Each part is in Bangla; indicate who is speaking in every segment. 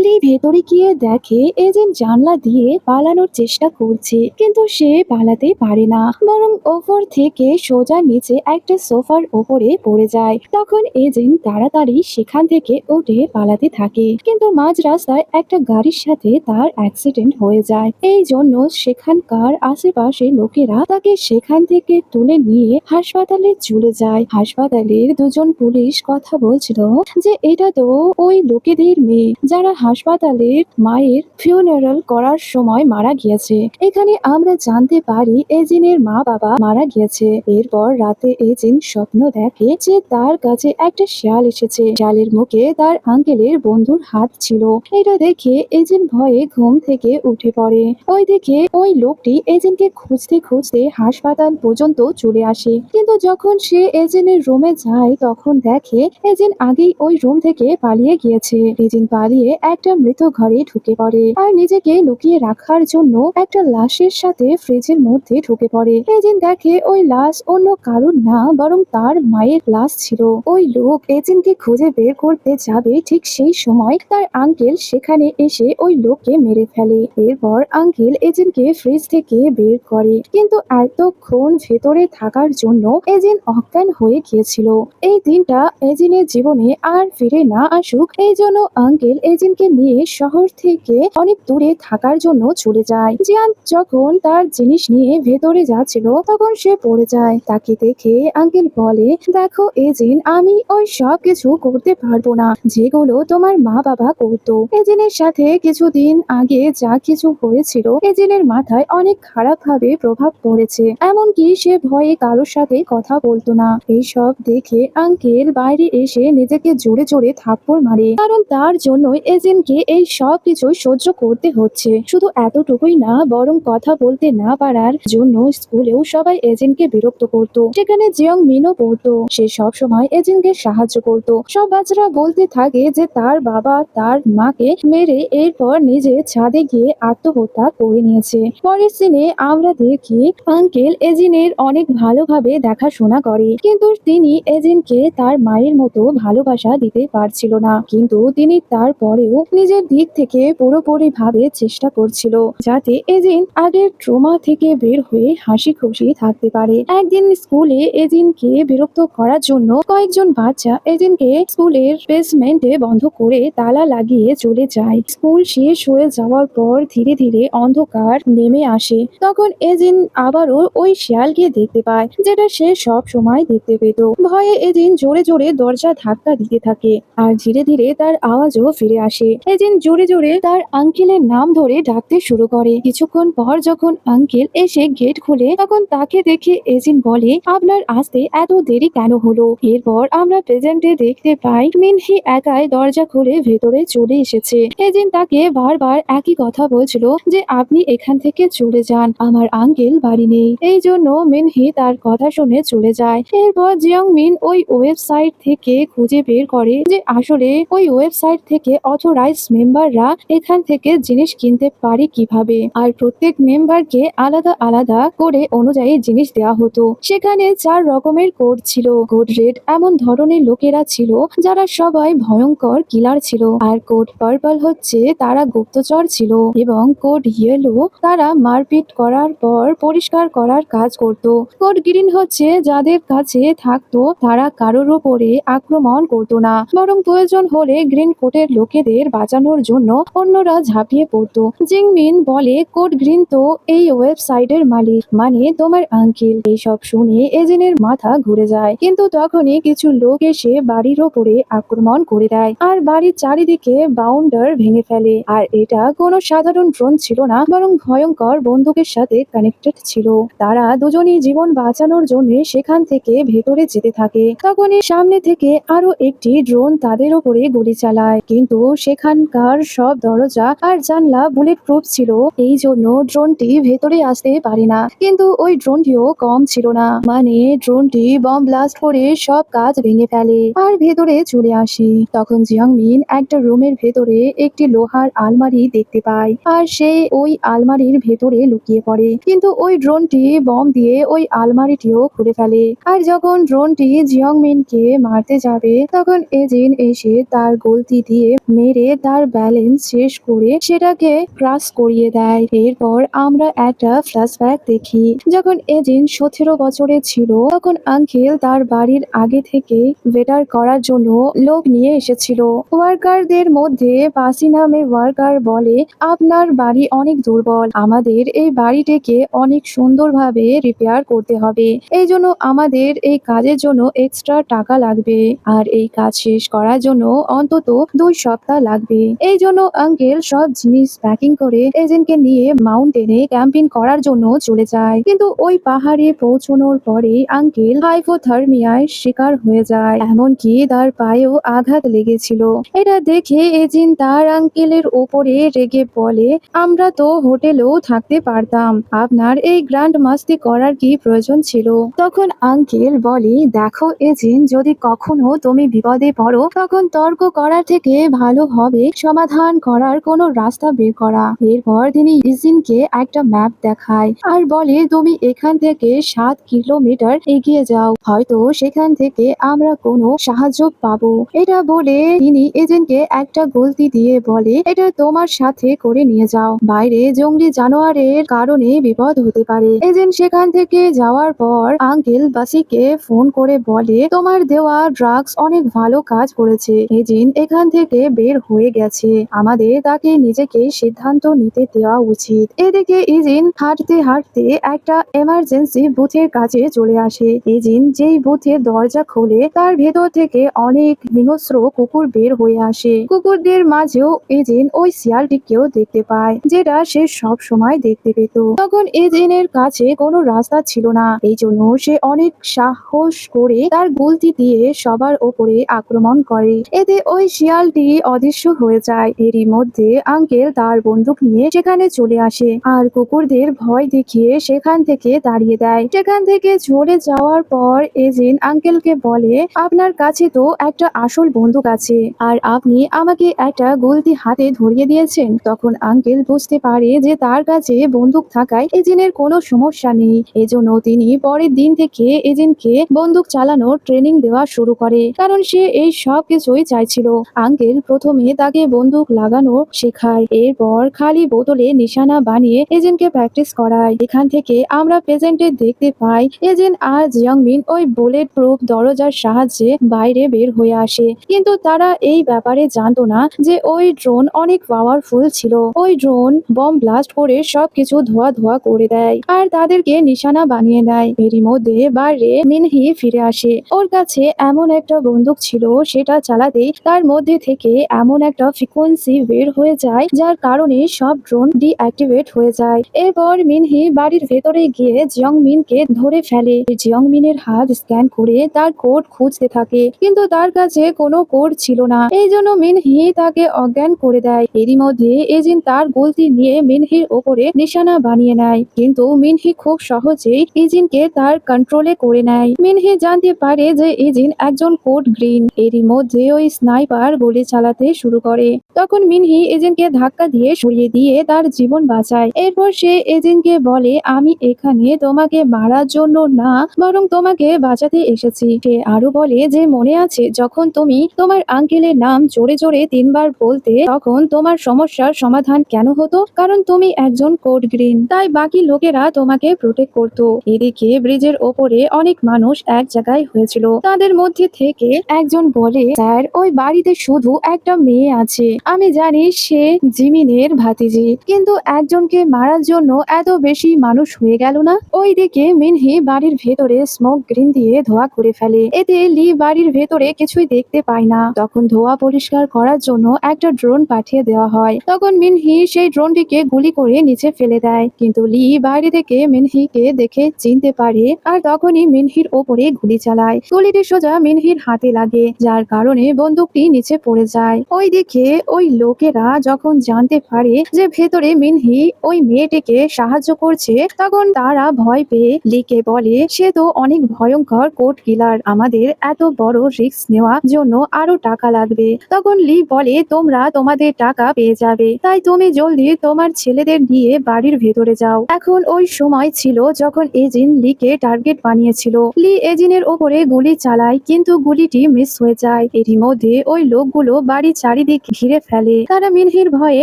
Speaker 1: লি ভেতরে গিয়ে দেখে এজেন্ট জানলা দিয়ে পালানোর চেষ্টা করছে, কিন্তু সে পালাতে পারে না, বরং ওপর থেকে সোজা নিচে একটা সোফার ওপরে পড়ে যায়। তখন এজেন্ট তাড়াতাড়ি সেখান থেকে উঠে পালাতে থাকে, কিন্তু মাঝ রাস্তায় একটা গাড়ির সাথে তার অ্যাক্সিডেন্ট হয়ে যায়। এই জন্য সেখানকার আশেপাশে লোকেরা তাকে সেখান থেকে তুলে নিয়ে হাসপাতালে চলে যায়। হাসপাতালের দুজন পুলিশ কথা বলছিল যে এটা তো ওই লোকেদের মেয়ে যারা হাসপাতালের মায়ের ফিউনারাল করার সময় মারা গিয়েছে। এখানে আমরা জানতে পারি এজিনের মা বাবা মারা গিয়েছে। এরপর রাতে এজিন স্বপ্ন দেখে যে তার কাছে একটা শিয়াল এসেছে, শিয়ালের মুখে তার আঙ্কেলের বন্ধুর হাত ছিল। এটা দেখে এজিন ভয়ে ঘুম থেকে উঠে পড়ে। ওই দেখে ওই লোকটি এজিনকে খুঁজতে খুঁজতে হাসপাতাল পর্যন্ত চলে আসে, কিন্তু যখন সে এজিনের রুমে যায় তখন দেখে এজিন আগেই ওই রুম থেকে পালিয়ে গিয়েছে। এজিন পালিয়ে একটা মৃত ঘরে ঢুকে পড়ে আর নিজেকে লুকিয়ে রাখার জন্য একটা লাশের সাথে ফ্রিজের মধ্যে ঢুকে পড়ে। এজিন দেখে ওই লাশ অন্য কারুর না, বরং তার মায়ের লাশ ছিল। ওই লোক এজিনকে খুঁজে বের করতে যাবে, ঠিক সেই সময় তার আঙ্কেল সেখানে এসে ওই লোককে মেরে ফেলে। এরপর আঙ্কেল এজিনকে ফ্রিজ থেকে বের করে, কিন্তু এতক্ষণ ভেতরে থাকার জন্য এজিন অজ্ঞান হয়ে গিয়েছিল। এই দিনটা এজিনের জীবনে আর ফিরে না আসুক, এই জন্য আঙ্কেল এজিনকে নিয়ে শহর থেকে অনেক দূরে থাকার জন্য চলে যায়। জিয়ান যখন তার জিনিস নিয়ে ভেতরে যাচ্ছিল তখন সে পড়ে যায়। তাকে দেখে আঙ্কেল বলে, দেখো এজিন, আমি ওই সব কিছু করতে পারবো না যেগুলো তোমার মা বাবা করতো। এজিনের সাথে কিছুদিন আগে যা কিছু হয়েছিল এজিনের মাথায় অনেক খারাপ ভাবে প্রভাব পড়েছে, এমনকি সে ভয়ে কারোর সাথে কথা বলতো না। এইসব দেখে আঙ্কেল বাইরে এসে নিজেকে জোরে জোরে থাপ্পড় মারে, কারণ তার জন্যই এজেন্টকে এই সব কিছু সহ্য করতে হচ্ছে। শুধু এতটুকুই না, বরং কথা বলতে না পারার জন্য স্কুলেও সবাই এজেন্টকে বিরক্ত করত। সেখানে জিয়ং মিনও পড়তো, সে সব সময় এজেন্টকে সাহায্য করত। সব বাচ্চারা বলতে থাকে যে তার বাবা তার মাকে মেরে এরপর নিজে ছাদে গিয়ে আত্মহত্যা করে নিয়েছে। পরের সিনে আমরা দেখি আঙ্কেল এজিনের অনেক ভালোভাবে দেখাশোনা করে, কিন্তু তিনি এজিনকে তার মায়ের মতো ভালোবাসা দিতে পারছিল না। কিন্তু তিনি তারপরেও নিজের দিক থেকে পুরোপুরি ভাবে চেষ্টা করছিল যাতে এজিন আগের ট্রমা থেকে বের হয়ে হাসি খুশি থাকতে পারে। একদিন স্কুলে এজিনকে বিরক্ত করার জন্য কয়েকজন বাচ্চা এজিনকে স্কুলের বেসমেন্টে বন্ধ করে তালা লাগিয়ে চলে যায়। স্কুল শেষ হয়ে যাওয়ার পর ধীরে ধীরে অন্ধকার নেমে আসে। তখন এজিন আবারও ওই শিয়ালকে দেখতে পায়, যেটা সে সব সময় দেখতে পেত। ভয়ে এজিন জোরে জোরে দরজা ধাক্কা দিতে থাকে, আর ধীরে ধীরে তার আওয়াজও ফিরে আসে। এজিন জোরে জোরে তার আঙ্কেলের নাম ধরে ডাকতে শুরু করে। কিছুক্ষণ পর যখন আঙ্কেল এসে গেট খুলে তখন তাকে দেখে এজিন বলে, আপনার আসতে এত দেরি কেন হলো? এরপর আমরা প্রেজেন্টে দেখতে পাই মিনহি একাই দরজা খুলে ভেতরে চলে এসেছে। এজিন তাকে বারবার একই কথা বলছিল যে আপনি এখান থেকে চলে যান, আমার আঙ্কেল বাড়ি নেই। এই জন্য মিনহি তার কথা শুনে চলে যায়। এরপর জিয়ং মিন ওই ওয়েবসাইট থেকে খুঁজে বের করে যে আসলে ওই ওয়েবসাইট থেকে অথরাইজ মেম্বাররা এখান থেকে জিনিস কিনতে পারে কিভাবে, আর প্রত্যেক মেম্বারকে আলাদা আলাদা করে অনুযায়ী জিনিস দেওয়া হতো। সেখানে 4 রকমের কোড ছিল। কোড রেড এমন ধরনের লোকেরা ছিল যারা সবাই ভয়ঙ্কর কিলার ছিল, আর কোড পার্পল হচ্ছে তারা গুপ্তচর ছিল, এবং কোড ইয়েলো তারা মারপিট করার পর পরিষ্কার করার কাজ করত। কোড গ্রিন হচ্ছে যাদের কাছে থাকতো তারা কারোর উপরে আক্রমণ করতো না, বরং প্রয়োজন হলে গ্রিন কোটের লোকেদের বাঁচানোর জন্য অন্যরা ঝাঁপিয়ে পড়তো। জিংমিন বলে, কোড গ্রিন তো এই ওয়েবসাইটের মালিক, মানে তোমার আঙ্কেল। এইসব শুনে এজিনের মাথা ঘুরে যায়, কিন্তু তখনই কিছু লোক এসে বাড়ির ওপরে আক্রমণ করে দেয় আর বাড়ির চারিদিকে বাউন্ডার ভেঙে ফেলে। আর এটা কোনো সাধারণ ড্রোন ছিল না, বরং ভয়ঙ্কর বন্দুকের সাথে কানেক্টেড ছিল। তারা দুজনই জীবন বাঁচানোর জন্য সেখান থেকে ভেতরে যেতে থাকে। তখনই সামনে থেকে আরো একটি ড্রোন তাদের উপরে গুলি চালায়, কিন্তু সেখানকার সব দরজা আর জানলা বুলেট প্রুফ ছিল, এই জন্য ড্রোনটি ভেতরে আসতে পারে না। কিন্তু ওই ড্রোনটিও কম ছিল না, মানে ড্রোনটি বম ব্লাস্ট করে সব কাজ ভেঙে ফেলে আর ভেতরে চলে আসে। তখন জিয়ংমিন একটা রুমের ভেতরে একটি লোহার আলমারি দেখতে পায়, আর সে ওই আলমারির ভেতরে লুকিয়ে পড়ে। কিন্তু ওই ড্রোনটি বম দিয়ে ওই আলমারিটিও খুলে ফেলে। আর যখন ড্রোনটি জিয়ংমিনকে মারতে যাবে তখন এজিন এসে তার গলতি দিয়ে মেরে তার ব্যালেন্স শেষ করে সেটাকে ক্রাশ করিয়ে দেয়। এরপর আমরা একটা ফ্ল্যাশব্যাক দেখি, যখন এজিন 17 বছরে ছিল তখন আঙ্কেল তার বাড়ির আগে থেকে বেটার করার জন্য লোক নিয়ে এসেছিল। ওয়ার্কারদের মধ্যে পাসি নামে ওয়ার্কার বলে, আপনার বাড়ি অনেক দুর্বল, আমাদের এই বাড়িটিকে অনেক সুন্দরভাবে রিপেয়ার করতে হবে, এই জন্য আমাদের এই কাজের জন্য এক্সট্রা টাকা লাগবে, আর এই কাজ শেষ করার জন্য অন্তত 2 সপ্তাহ লাগবে। এই জন্য আঙ্কেল সব জিনিস প্যাকিং করে এজেন্টকে নিয়ে মাউন্টেনে ক্যাম্পিং করার জন্য চলে যায়। কিন্তু ওই পাহাড়ে পৌঁছানোর পরে আঙ্কেল হাইপোথার্মিয়ায় শিকার হয়ে যায়, এমনকি তার পায়েও আঘাত লেগেছিল। এটা দেখে এজেন্ট তার আঙ্কেলের ওপরে রেগে বলে, আমরা তো হোটেলেও থাকতে পারতাম, আপনার এই গ্র্যান্ড মাস্তি করার কি প্রয়োজন ছিল? তখন আঙ্কেল বলে, দেখো এজেন্ট, যদি কখনো তুমি বিপদে পড়ো তখন তর্ক করার থেকে ভালো হবে সমাধান করার কোনো রাস্তা বের করা। এরপর তিনি ইজিনকে একটা ম্যাপ দেখায় আর বলে, তুমি এখান থেকে 7 কিলোমিটার এগিয়ে যাও, হয়তো সেখান থেকে আমরা কোনো সাহায্য পাবো। এটা বলে তিনি এজেন্টকে একটা গলতি দিয়ে বলে, এটা তোমার সাথে করে নিয়ে যাও, বাইরে জঙ্গলি জানোয়ারের কারণে বিপদ হতে পারে। এজেন্ট সেখান থেকে যাওয়ার পর আঙ্কেল বাসিকে ফোন করে বলে, তোমার দেওয়া ড্রাগস অনেক ভালো কাজ করেছে, এজেন্ট এখান থেকে বের হয়ে গেছে, আমাদের তাকে নিজেকে সিদ্ধান্ত নিতে দেওয়া উচিত। এদিকে ইজিন হাঁটতে হাঁটতে একটা এমার্জেন্সি বুথের কাছে চলে আসে। ইজিন যেই বুথের দরজা খোলে তার ভেতর থেকে অনেক হিংস্র কুকুর বের হয়ে আসে। কুকুরদের মাঝেও ইজিন ওই শিয়ালটিকেও দেখতে পায়, যেটা সে সব সময় দেখতে পেত। তখন ইজিনের কাছে কোনো রাস্তা ছিল না, এই জন্য সে অনেক সাহস করে তার গুলতি দিয়ে সবার ওপরে আক্রমণ করে। এতে ওই শিয়ালটি অদৃশ্য হয়ে যায়। এরই মধ্যে আঙ্কেল তার বন্দুক নিয়ে সেখানে চলে আসে আর কুকুরদের ভয় দেখিয়ে সেখান থেকে তাড়িয়ে দেয়। সেখান থেকে চলে যাওয়ার পর এজেন্ট আঙ্কেলকে বলে, আপনার কাছে তো একটা আসল বন্দুক আছে আর আপনি আমাকে একটা গুলতি হাতে ধরিয়ে দিয়েছেন। তখন আঙ্কেল বুঝতে পারে যে তার কাছে বন্দুক থাকায় এজেন্টের কোনো সমস্যা নেই, এজন্য তিনি পরের দিন থেকে এজেন্টকে বন্দুক চালানোর ট্রেনিং দেওয়া শুরু করে, কারণ সে এই সব কিছুই চাইছিল। আঙ্কেল প্রথমে তাকে বন্দুক লাগানো শেখায়, এরপর খালি বোতলে নিশানা বানিয়ে এজেন্টকে প্র্যাকটিস করায়। এখান থেকে আমরা প্রেজেন্টে দেখতে পাই এজেন্ট আর জিয়ংমিন ওই বুলেট প্রুফ দরজার সাহায্যে বাইরে বের হয়ে আসে, কিন্তু তারা এই ব্যাপারে জানতো না যে ওই ড্রোন অনেক পাওয়ারফুল ছিল। ওই ড্রোন বম ব্লাস্ট করে সবকিছু ধোয়া ধোয়া করে দেয় আর তাদেরকে নিশানা বানিয়ে দেয়। এরই মধ্যে বাইরে মিনহি ফিরে আসে, ওর কাছে এমন একটা বন্দুক ছিল, সেটা চালাতেই তার মধ্যে থেকে এমন একটা ফ্রিকোয়েন্সি বের হয়ে যায় যার কারণে সব ড্রোন ডিঅ্যাক্টিভেট হয়ে যায়। এরপর মিনহি বাড়ির ভেতরে গিয়ে জিয়ংমিনকে ধরে ফেলে। জিয়ংমিনের হাত স্ক্যান করে তার কোড খুঁজতে থাকে, কিন্তু তার কাছে কোনো কোড ছিল না, এই জন্য মিনহি তাকে অজ্ঞান করে দেয়। এরই মধ্যে এজেন্ট তার গলতি নিয়ে মিনহির ওপরে নিশানা বানিয়ে নেয়, কিন্তু মিনহি খুব সহজেই এজেন্টকে তার কন্ট্রোলে করে নেয়। মিনহি জানতে পারে যে এজেন্ট একজন কোড গ্রিন। এরই মধ্যে ওই স্নাইপার গুলি চালাতে শুরু করে, তখন মিনহি এজেন্টকে ধাক্কা দিয়ে সরিয়ে দিয়ে তার জীবন বাঁচায়। এরপর সে এজেন্টকে বলে, আমি এখানে তোমাকে মারার জন্য না, বরং তোমাকে বাঁচাতে এসেছি। সে আরো বলে যে মনে আছে যখন তুমি তোমার আঙ্কেলের নাম জোরে জোরে 3 বার বলতে, তখন তোমার সমস্যার সমাধান কেন হতো? কারণ তুমি একজন কোড গ্রিন, তাই বাকি লোকেরা তোমাকে প্রোটেক্ট করতো। এদিকে ব্রিজের ওপরে অনেক মানুষ এক জায়গায় হয়েছিল, তাদের মধ্যে থেকে একজন বলে, স্যার ওই বাড়িতে শুধু একটা মেয়ে আছে, আমি জানি সে জিমিনের ভাতিজি, কিন্তু একজনকে মারার জন্য এত বেশি মানুষ হয়ে গেল না? ওইদিকে মিনহি বাড়ির ভেতরে স্মোক গ্রিন দিয়ে ধোয়া করে ফেলে, এতে লি বাড়ির ভেতরে কিছুই দেখতে পায় না। তখন ধোয়া পরিষ্কার করার জন্য একটা ড্রোন পাঠিয়ে দেওয়া হয়, তখন মিনহি সেই ড্রোনটিকে গুলি করে নিচে ফেলে দেয়, কিন্তু লি বাইরে থেকে মিনহিকে দেখে চিনতে পারে আর তখনই মিনহির ওপরে গুলি চালায়। গুলিটি সোজা মিনহির হাতে লাগে, যার কারণে বন্দুকটি নিচে পড়ে যায়। ওইদিকে ওই লোকেরা যখন জানতে পারে যে ভেতরে মিনহি ওই মেয়েটিকে সাহায্য করছে, তখন তারা ভয় পেয়ে লিকে বলে, সে তো অনেক ভয়ঙ্কর কোড কিলার, আমাদের এত বড় রিস্ক নেওয়ার জন্য আরো টাকা লাগবে। তখন লি বলে, তোমরা তোমাদের টাকা পেয়ে যাবে, তাই তুমি জলদি তোমার ছেলেদের নিয়ে বাড়ির ভেতরে যাও। এখন ওই সময় ছিল যখন এজিন লিকে টার্গেট বানিয়েছিল। লি এজিনের ওপরে গুলি চালায়, কিন্তু গুলিটি মিস হয়ে যায়। এরই মধ্যে ওই লোকগুলো বাড়ির চারি চারিদিক ঘিরে ফেলে। তারা মিনহির ভয়ে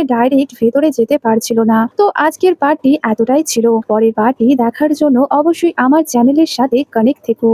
Speaker 1: ডাইরেক্ট ভেতরে যেতে পারছিল না। তো আজকের পার্টটি এতটাই ছিল। পরের পার্টটি দেখার জন্য অবশ্যই আমার চ্যানেলের সাথে কানেক্ট থেকো।